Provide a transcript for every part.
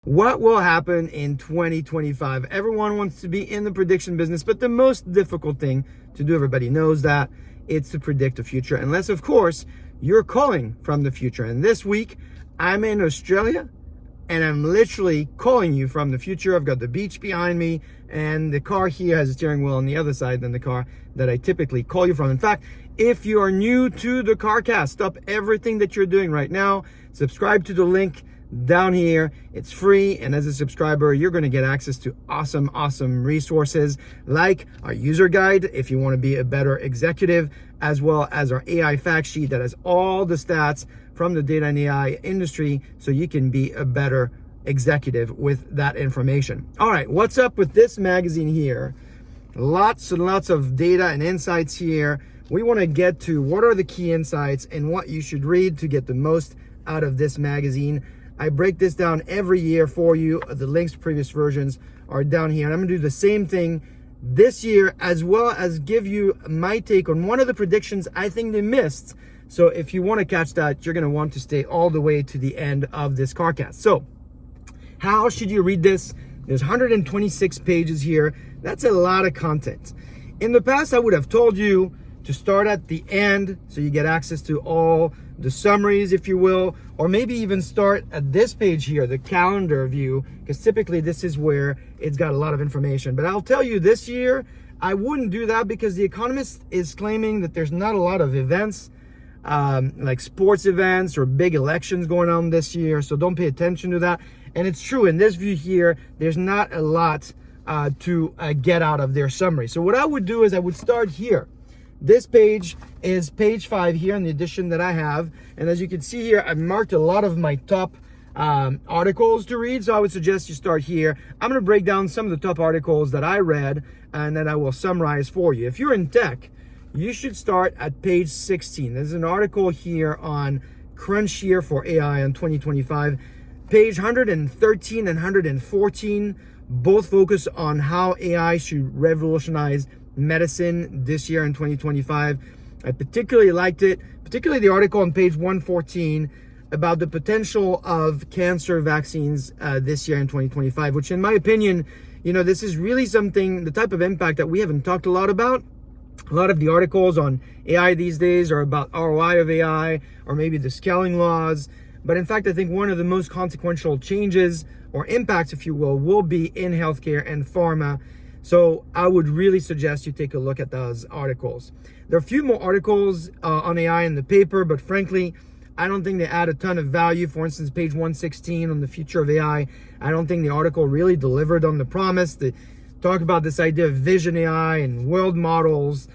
What will happen in 2025? Everyone wants to be in the prediction business, but the most difficult thing to do, everybody knows that, it's to predict the future, unless, of course, you're calling from the future. And this week, I'm in Australia, and I'm literally calling you from the future. I've got the beach behind me, and the car here has a steering wheel on the other side than the car that I typically call you from. In fact, if you are new to the CarCast, stop everything that you're doing right now, subscribe to the link down here. It's free, and as a subscriber you're going to get access to awesome resources like our user guide if you want to be a better executive, as well as our AI fact sheet that has all the stats from the data and AI industry so you can be a better executive with that information. All right, what's up with this magazine here? Lots and lots of data and insights here. We want to get to what are the key insights and what you should read to get the most out of this magazine. I break this down every year for you. The links to previous versions are down here. And I'm gonna do the same thing this year, as well as give you my take on one of the predictions I think they missed. So if you wanna catch that, you're gonna want to stay all the way to the end of this CarCast. So how should you read this? There's 126 pages here. That's a lot of content. In the past, I would have told you to start at the end so you get access to all the summaries, if you will, or maybe even start at this page here, the calendar view, because typically this is where it's got a lot of information. But I'll tell you, this year, I wouldn't do that because the Economist is claiming that there's not a lot of events, like sports events or big elections going on this year, so don't pay attention to that. And it's true, in this view here, there's not a lot to get out of their summary. So what I would do is I would start here. This page is page 5 here in the edition that I have. And as you can see here, I've marked a lot of my top articles to read. So I would suggest you start here. I'm going to break down some of the top articles that I read, and then I will summarize for you. If you're in tech, you should start at page 16. There's an article here on Crunch Year for AI in 2025. Page 113 and 114 both focus on how AI should revolutionize medicine this year in 2025. I particularly liked it, particularly the article on page 114 about the potential of cancer vaccines this year in 2025, which in my opinion, this is really something, the type of impact that we haven't talked a lot about. A lot of the articles on AI these days are about ROI of AI or maybe the scaling laws. But in fact, I think one of the most consequential changes or impacts, if you will be in healthcare and pharma. So I would really suggest you take a look at those articles. There are a few more articles on AI in the paper, but frankly, I don't think they add a ton of value. For instance, page 116 on the future of AI, I don't think the article really delivered on the promise. They talk about this idea of vision AI and world models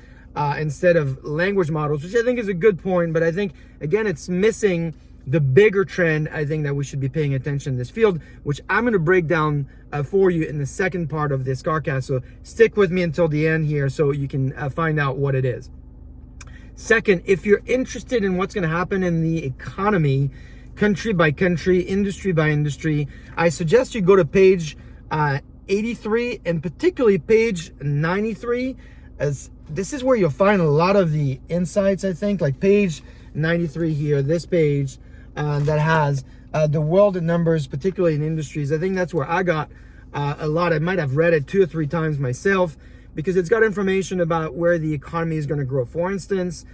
instead of language models, which I think is a good point. But I think, again, it's missing the bigger trend, I think, that we should be paying attention in this field, which I'm going to break down for you in the second part of this CarCast. So stick with me until the end here so you can find out what it is. Second, if you're interested in what's going to happen in the economy, country by country, industry by industry, I suggest you go to page 83 and particularly page 93, as this is where you'll find a lot of the insights, I think, like page 93 here, this page that has the world in numbers, particularly in industries. I think that's where I got a lot. I might have read it 2 or 3 times myself because it's got information about where the economy is going to grow. For instance,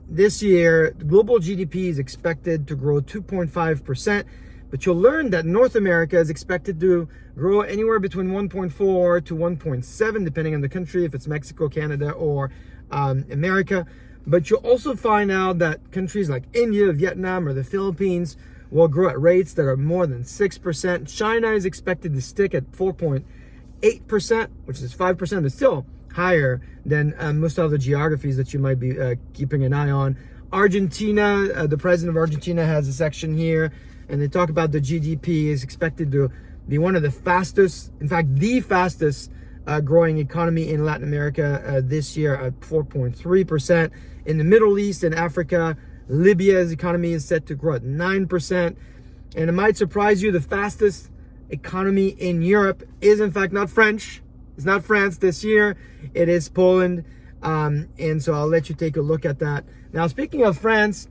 this year, global GDP is expected to grow 2.5%, but you'll learn that North America is expected to grow anywhere between 1.4 to 1.7, depending on the country, if it's Mexico, Canada, or America. But you'll also find out that countries like India, Vietnam, or the Philippines will grow at rates that are more than 6%. China is expected to stick at 4.8%, which is 5%, but still higher than most other geographies that you might be keeping an eye on. Argentina, the president of Argentina has a section here, and they talk about the GDP is expected to be one of the fastest, in fact, the fastest growing economy in Latin America this year at 4.3%. In the Middle East and Africa, Libya's economy is set to grow at 9%. And it might surprise you, the fastest economy in Europe is in fact not French. It's not France this year. It is Poland. And so I'll let you take a look at that. Now, speaking of France,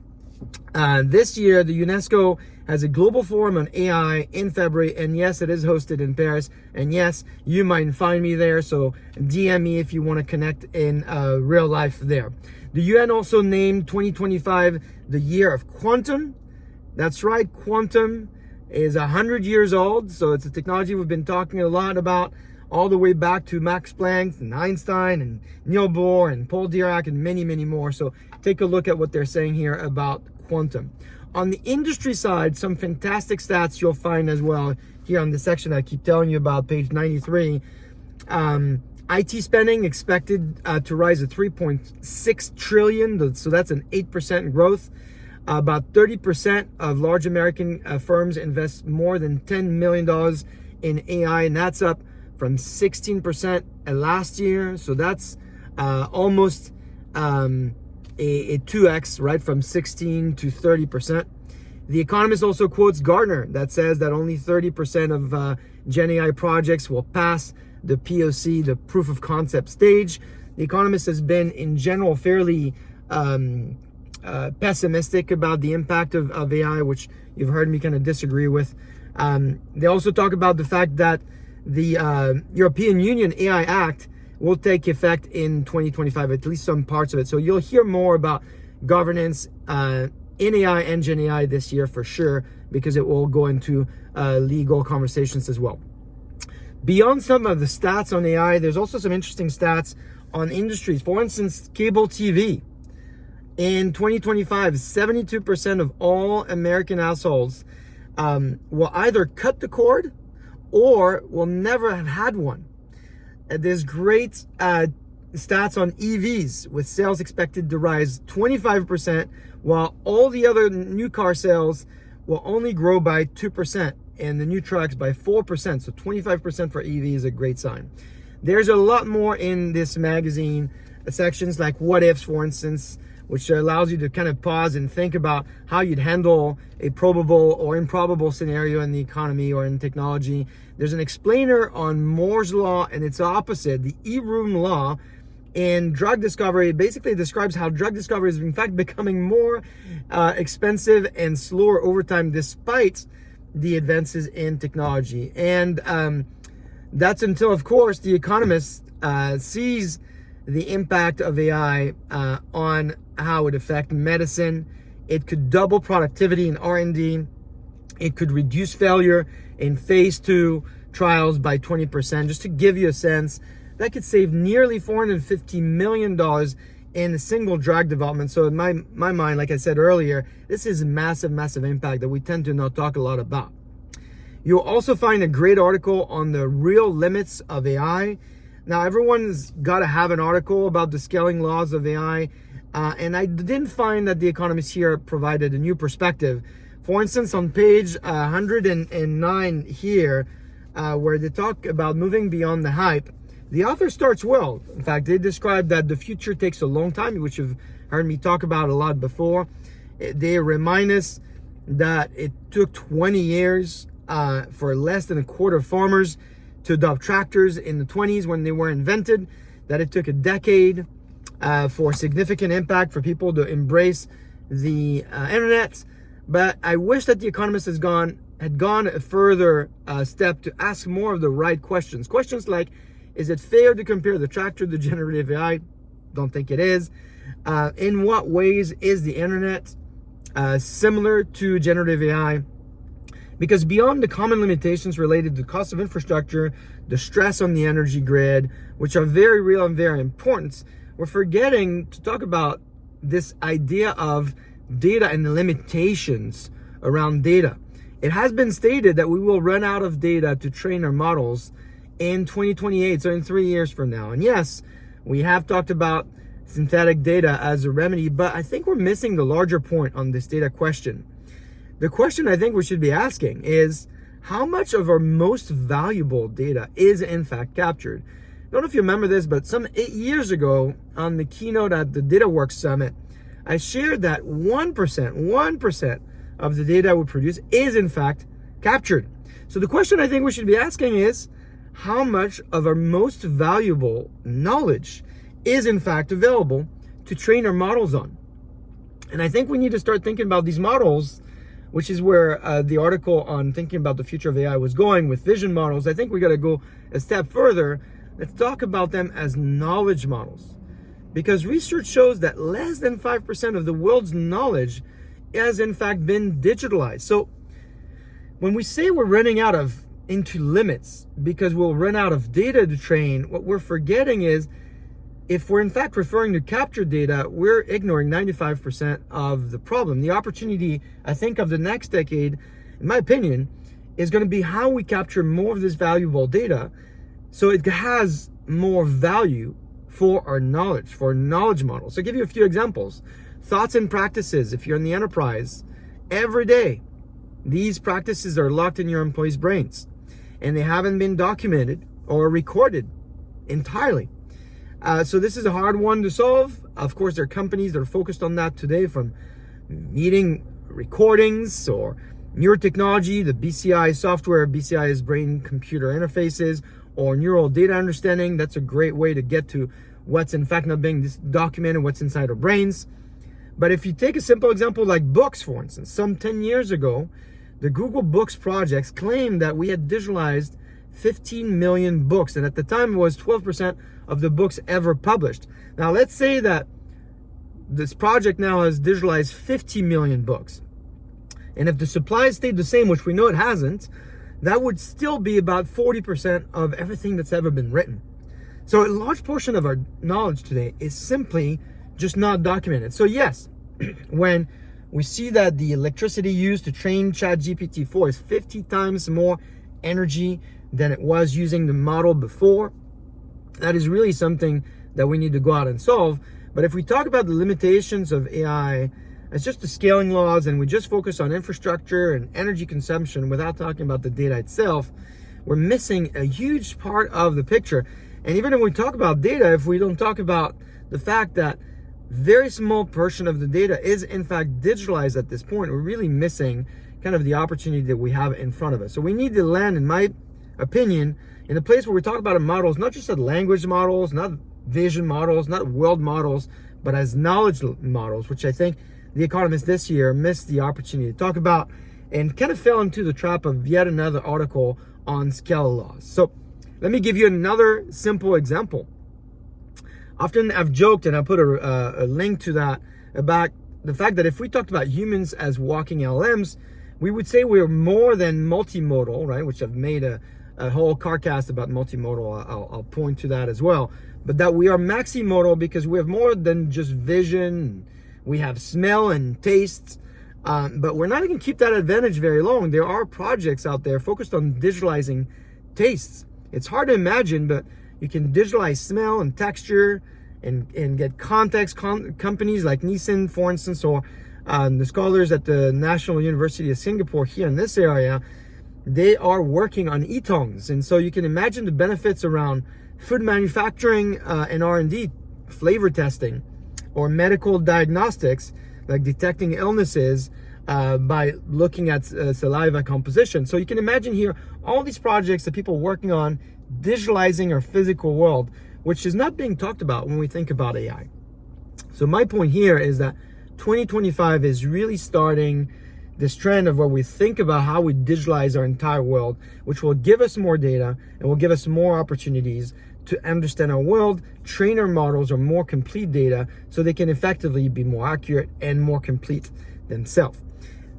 this year, the UNESCO has a global forum on AI in February, and yes, it is hosted in Paris, and yes, you might find me there, so DM me if you want to connect in real life there. The UN also named 2025 the year of quantum. That's right, quantum is 100 years old, so it's a technology we've been talking a lot about all the way back to Max Planck and Einstein and Niels Bohr and Paul Dirac and many, many more. So take a look at what they're saying here about quantum. On the industry side, some fantastic stats you'll find as well here on the section I keep telling you about, page 93. IT spending expected to rise to 3.6 trillion, so that's an 8% growth. About 30% of large American firms invest more than $10 million in AI, and that's up from 16% last year. So that's almost a 2x, right, from 16 to 30%. The Economist also quotes Gartner that says that only 30% of Gen AI projects will pass the POC, the proof of concept stage. The Economist has been, in general, fairly pessimistic about the impact of AI, which you've heard me kind of disagree with. They also talk about the fact that the European Union AI Act will take effect in 2025, at least some parts of it. So you'll hear more about governance in AI and Gen AI this year for sure, because it will go into legal conversations as well. Beyond some of the stats on AI, there's also some interesting stats on industries. For instance, cable TV. In 2025, 72% of all American households will either cut the cord or will never have had one. There's great stats on EVs, with sales expected to rise 25%, while all the other new car sales will only grow by 2%, and the new trucks by 4%. So 25% for EV is a great sign. There's a lot more in this magazine, sections like what ifs, for instance, which allows you to kind of pause and think about how you'd handle a probable or improbable scenario in the economy or in technology. There's an explainer on Moore's law and its opposite, the E-room law, in drug discovery. It basically describes how drug discovery is in fact becoming more expensive and slower over time, despite the advances in technology. And that's until, of course, the Economist sees the impact of AI on how it affects medicine. It could double productivity in R&D. It could reduce failure in phase 2 trials by 20%. Just to give you a sense, that could save nearly $450 million in a single drug development. So in my mind, like I said earlier, this is a massive, massive impact that we tend to not talk a lot about. You'll also find a great article on the real limits of AI. Now, everyone's got to have an article about the scaling laws of AI, and I didn't find that the Economist here provided a new perspective. For instance, on page 109 here, where they talk about moving beyond the hype, the author starts well. In fact, they describe that the future takes a long time, which you've heard me talk about a lot before. They remind us that it took 20 years for less than a quarter of farmers to adopt tractors in the 20s when they were invented, that it took a decade for significant impact for people to embrace the internet. But I wish that the Economist had gone a further step to ask more of the right questions. Questions like, is it fair to compare the tractor to generative AI? Don't think it is. In what ways is the internet similar to generative AI? Because beyond the common limitations related to the cost of infrastructure, the stress on the energy grid, which are very real and very important, we're forgetting to talk about this idea of data and the limitations around data. It has been stated that we will run out of data to train our models in 2028, so in 3 years from now. And yes, we have talked about synthetic data as a remedy, but I think we're missing the larger point on this data question. The question I think we should be asking is, how much of our most valuable data is in fact captured? I don't know if you remember this, but some 8 years ago on the keynote at the DataWorks Summit, I shared that 1% of the data we produce is in fact captured. So the question I think we should be asking is, how much of our most valuable knowledge is in fact available to train our models on? And I think we need to start thinking about these models which is where the article on thinking about the future of AI was going with vision models. I think we got to go a step further. Let's talk about them as knowledge models, because research shows that less than 5% of the world's knowledge has in fact been digitalized. So when we say we're running out of into limits because we'll run out of data to train, what we're forgetting is if we're in fact referring to captured data, we're ignoring 95% of the problem. The opportunity, I think, of the next decade, in my opinion, is going to be how we capture more of this valuable data so it has more value for our knowledge, for knowledge models. So I'll give you a few examples. Thoughts and practices. If you're in the enterprise, every day, these practices are locked in your employees' brains and they haven't been documented or recorded entirely. So this is a hard one to solve. Of course, there are companies that are focused on that today, from meeting recordings or neurotechnology, the BCI software. BCI is brain computer interfaces, or neural data understanding. That's a great way to get to what's in fact not being documented, what's inside our brains. But if you take a simple example like books, for instance, some 10 years ago, the Google Books projects claimed that we had digitalized 15 million books, and at the time it was 12% of the books ever published. Now let's say that this project now has digitalized 50 million books, and if the supply stayed the same, which we know it hasn't, that would still be about 40% of everything that's ever been written. So a large portion of our knowledge today is simply just not documented. So yes, when we see that the electricity used to train ChatGPT-4 is 50 times more energy than it was using the model before, that is really something that we need to go out and solve. But if we talk about the limitations of AI as just the scaling laws, and we just focus on infrastructure and energy consumption without talking about the data itself, we're missing a huge part of the picture. And even if we talk about data, if we don't talk about the fact that very small portion of the data is in fact digitalized at this point, we're really missing kind of the opportunity that we have in front of us. So we need to land, in my opinion, in a place where we talk about models, not just as language models, not vision models, not world models, but as knowledge models, which I think The Economist this year missed the opportunity to talk about and kind of fell into the trap of yet another article on scale laws. So let me give you another simple example. Often I've joked, and I put a link to that, about the fact that if we talked about humans as walking LLMs, we would say we're more than multimodal, right? Which I've made a whole carcast about multimodal. I'll point to that as well. But that we are maximodal because we have more than just vision. We have smell and taste. But we're not going to keep that advantage very long. There are projects out there focused on digitalizing tastes. It's hard to imagine, but you can digitalize smell and texture and get context. Companies like Nissan, for instance, or the scholars at the National University of Singapore here in this area, they are working on e-tongues. And so you can imagine the benefits around food manufacturing and R&D, flavor testing, or medical diagnostics, like detecting illnesses by looking at saliva composition. So you can imagine here all these projects that people are working on digitalizing our physical world, which is not being talked about when we think about AI. So my point here is that 2025 is really starting this trend of where we think about how we digitalize our entire world, which will give us more data and will give us more opportunities to understand our world, train our models or more complete data so they can effectively be more accurate and more complete themselves.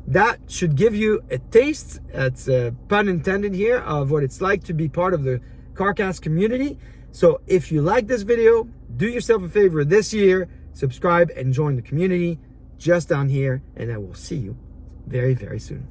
That should give you a taste, that's a pun intended here, of what it's like to be part of the CarCast community. So if you like this video, do yourself a favor this year, subscribe and join the community just down here, and I will see you very, very soon.